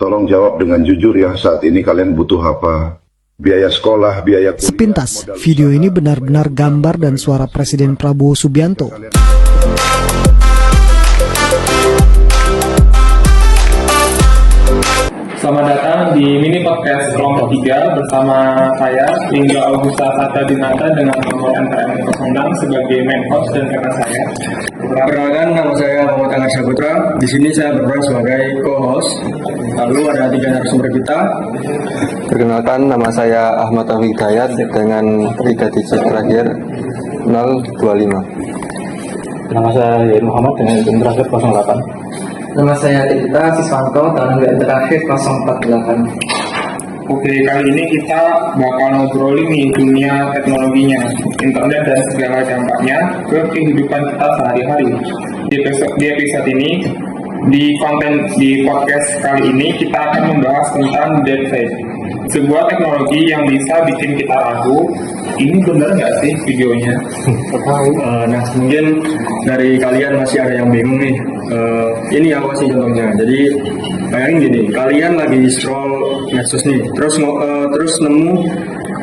Tolong jawab dengan jujur ya, saat ini kalian butuh apa? Biaya sekolah, biaya kuliah. Sepintas, video ini benar-benar gambar dan suara Presiden Prabowo Subianto. Selamat datang di mini podcast kelompok 3 bersama saya, Lingga Augusta Sata Dinata dengan nomor NPM 06 sebagai main host dan rekan saya. Perkenalkan, nama saya Muhammad Angga Saputra. Di sini saya berperan sebagai co-host. Lalu ada 3 narasumber kita. Perkenalkan, nama saya Ahmad Taufik Hidayat dengan 3 digit terakhir 025. Nama saya Muhammad dengan izin terakhir 08. Nama saya Tirta Siswanto dengan izin terakhir 048. Oke, kali ini kita bakal ngobrolin nih dunia teknologinya, internet dan segala dampaknya ke kehidupan kita sehari-hari. Di episode ini, di podcast kali ini kita akan membahas tentang deepfake, sebuah teknologi yang bisa bikin kita ragu, ini benar nggak sih videonya? Nah, mungkin dari kalian masih ada yang bingung nih. Ini apa sih contohnya? Jadi bayangin gini, kalian lagi scroll medsos nih, terus nemu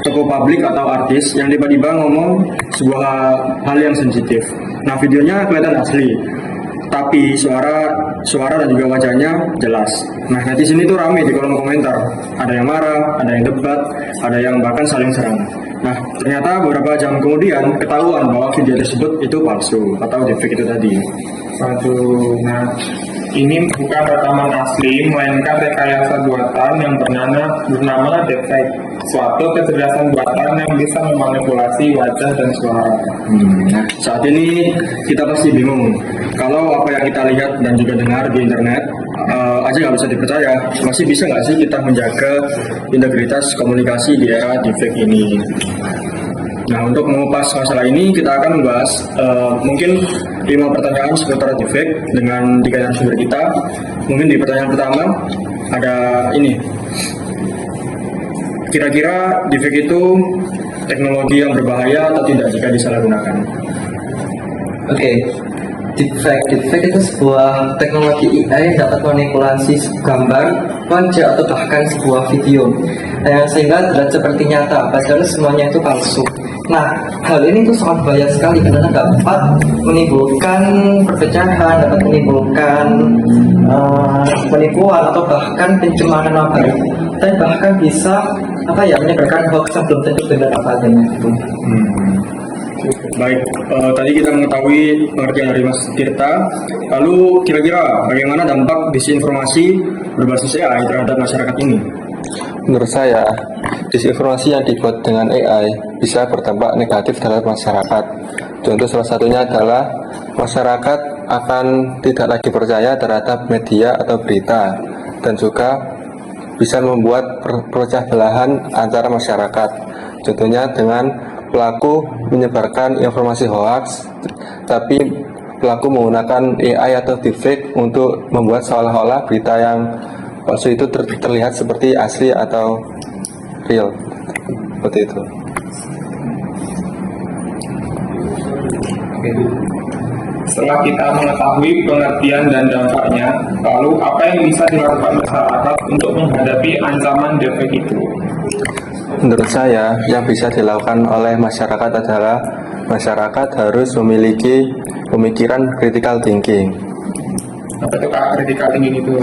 toko publik atau artis yang tiba-tiba ngomong sebuah hal yang sensitif. Nah, videonya kelihatan asli, tapi suara dan juga wajahnya jelas. Nah, netizen itu rame di kolom komentar. Ada yang marah, ada yang debat, ada yang bahkan saling serang. Nah, ternyata beberapa jam kemudian ketahuan bahwa video tersebut itu palsu atau deepfake itu tadi. Waduh, nah ini bukan rekaman asli, melainkan rekayasa buatan yang bernama deepfake, suatu kecerdasan buatan yang bisa memanipulasi wajah dan suara. Nah, saat ini kita pasti bingung kalau apa yang kita lihat dan juga dengar di internet aja nggak bisa dipercaya. Masih bisa nggak sih kita menjaga integritas komunikasi di era deepfake ini? Nah, untuk mengupas masalah ini kita akan membahas mungkin 5 pertanyaan seputar deepfake dengan 3 narasumber kita. Mungkin di pertanyaan pertama ada ini. Kira-kira deepfake itu teknologi yang berbahaya atau tidak jika disalahgunakan? Oke. Deepfake itu sebuah teknologi AI yang dapat memanipulasi gambar, wajah, atau bahkan sebuah video sehingga terlihat seperti nyata, padahal semuanya itu palsu. Nah, hal ini tuh sangat bahaya sekali karena dapat menimbulkan perpecahan, dapat menimbulkan penipuan atau bahkan pencemaran nama baik, dan bahkan bisa menyebarkan hoax yang belum tentu benar apa adanya itu. Baik, tadi kita mengetahui pengertian dari Mas Tirta. Lalu kira-kira bagaimana dampak disinformasi berbasis AI terhadap masyarakat ini? Menurut saya, disinformasi yang dibuat dengan AI bisa berdampak negatif terhadap masyarakat. Contoh salah satunya adalah masyarakat akan tidak lagi percaya terhadap media atau berita, dan juga bisa membuat perpecah belahan antara masyarakat. Contohnya dengan pelaku menyebarkan informasi hoax, tapi pelaku menggunakan AI atau deepfake untuk membuat seolah-olah berita yang palsu itu terlihat seperti asli atau real, seperti itu. Setelah kita mengetahui pengertian dan dampaknya, lalu apa yang bisa dilakukan masyarakat untuk menghadapi ancaman deepfake itu? Menurut saya, yang bisa dilakukan oleh masyarakat adalah masyarakat harus memiliki pemikiran critical thinking. Apa itu critical thinking itu?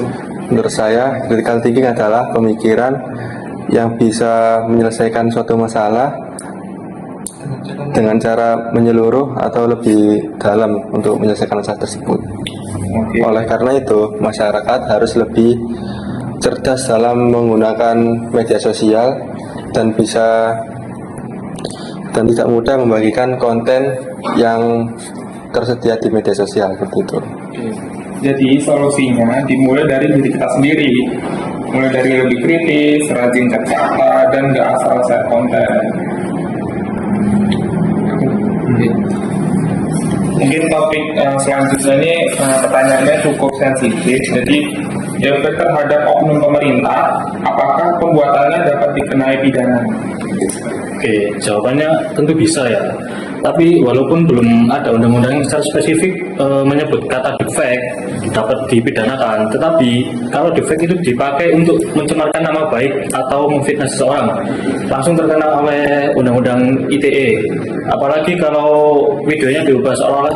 Menurut saya, critical thinking adalah pemikiran yang bisa menyelesaikan suatu masalah dengan cara menyeluruh atau lebih dalam untuk menyelesaikan masalah tersebut. Oleh karena itu, masyarakat harus lebih cerdas dalam menggunakan media sosial dan tidak mudah membagikan konten yang tersedia di media sosial, seperti itu. Jadi solusinya dimulai dari diri kita sendiri, mulai dari lebih kritis, rajin cek fakta, dan gak asal share konten. Mungkin topik selanjutnya ini pertanyaannya cukup sensitif. Jadi deepfake terhadap oknum pemerintah, apakah pembuatannya dapat dikenai pidana? Oke, jawabannya tentu bisa ya. Tapi walaupun belum ada undang-undang yang secara spesifik menyebut kata deepfake dapat dipidanakan, tetapi kalau deepfake itu dipakai untuk mencemarkan nama baik atau memfitnah seseorang, langsung terkena oleh undang-undang ITE. Apalagi kalau videonya diubah seolah-olah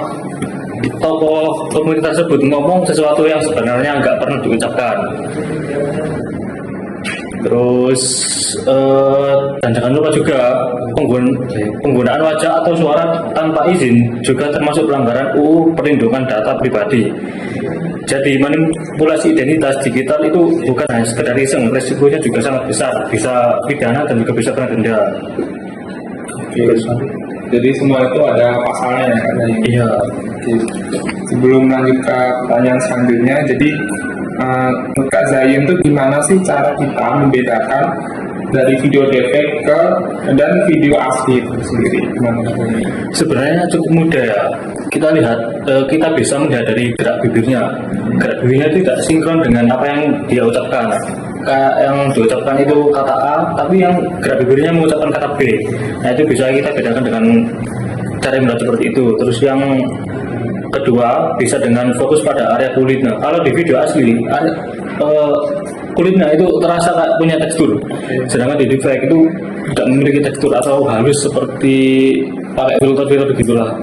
tokoh komunitas tersebut ngomong sesuatu yang sebenarnya nggak pernah diucapkan. Terus dan jangan lupa juga penggunaan wajah atau suara tanpa izin juga termasuk pelanggaran UU Perlindungan Data Pribadi. Jadi manipulasi identitas digital itu bukan hanya sekedar iseng, resikonya juga sangat besar, bisa pidana dan juga bisa kena denda. Jadi semua itu ada pasalnya ya kan? Iya. Sebelum lanjut ke pertanyaan selanjutnya, jadi Kak Zain itu gimana sih cara kita membedakan dari video deepfake dan video asli itu sendiri? Gimana? Sebenarnya cukup mudah ya. Kita lihat, kita bisa melihat dari gerak bibirnya. Gerak bibirnya tidak sinkron dengan apa yang dia ucapkan. Kayak yang diucapkan itu kata A, tapi yang gerak bibirnya mengucapkan kata B. Nah itu bisa kita bedakan dengan cara yang seperti itu. Terus yang kedua bisa dengan fokus pada area kulitnya. Kalau di video asli kulitnya itu terasa kayak punya tekstur, sedangkan di deepfake itu tidak memiliki tekstur atau halus seperti pakai filter begitulah.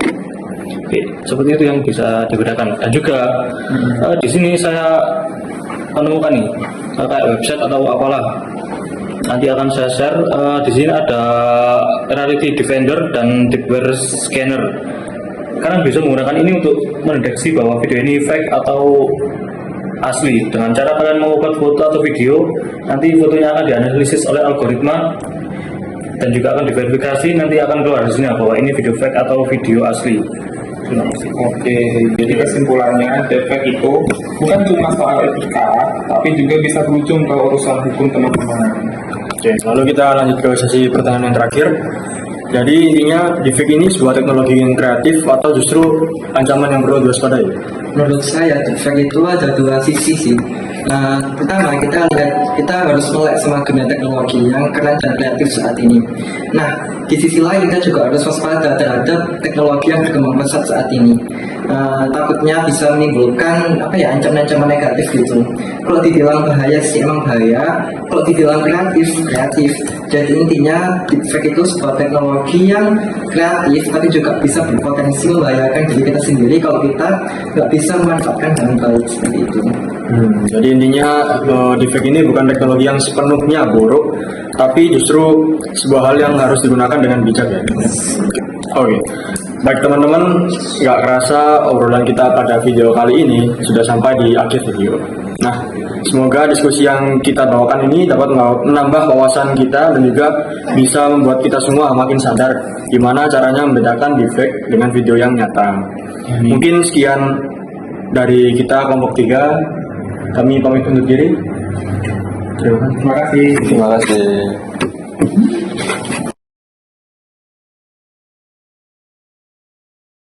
Oke, seperti itu yang bisa dibedakan. Dan juga di sini saya menemukan nih kayak website atau apalah. Nanti akan saya share. Di sini ada Reality Defender dan Deepware Scanner. Kalian bisa menggunakan ini untuk mendeteksi bahwa video ini fake atau asli. Dengan cara kalian mengupload foto atau video, nanti fotonya akan dianalisis oleh algoritma dan juga akan diverifikasi, nanti akan keluar hasilnya bahwa ini video fake atau video asli. Oke, jadi kesimpulannya deepfake itu bukan cuma soal etika, tapi juga bisa berujung ke urusan hukum teman-teman. Oke, lalu kita lanjut ke sesi pertanyaan yang terakhir. Jadi intinya deepfake ini sebuah teknologi yang kreatif atau justru ancaman yang perlu diwaspadai? Menurut saya deepfake itu ada dua sisi sih. Pertama kita harus melek sama dunia teknologi yang keren dan kreatif saat ini. Nah, di sisi lain kita juga harus waspada terhadap teknologi yang berkembang pesat saat ini. Takutnya bisa menimbulkan ancaman-ancaman negatif gitu. Kalau dibilang bahaya sih emang bahaya, kalau dibilang kreatif. Jadi intinya deepfake itu sebuah teknologi yang kreatif tapi juga bisa berpotensi membahayakan diri kita sendiri kalau kita nggak bisa memanfaatkan dengan baik seperti itu. Jadi intinya deepfake ini bukan teknologi yang sepenuhnya buruk, tapi justru sebuah hal yang harus digunakan dengan bijak ya. Oke. Baik teman-teman, nggak kerasa obrolan kita pada video kali ini sudah sampai di akhir video. Nah, semoga diskusi yang kita bawakan ini dapat menambah wawasan kita dan juga bisa membuat kita semua makin sadar gimana caranya membedakan deepfake dengan video yang nyata. Mungkin sekian dari kita kelompok 3. Kami pamit undur diri. Terima kasih. Terima kasih.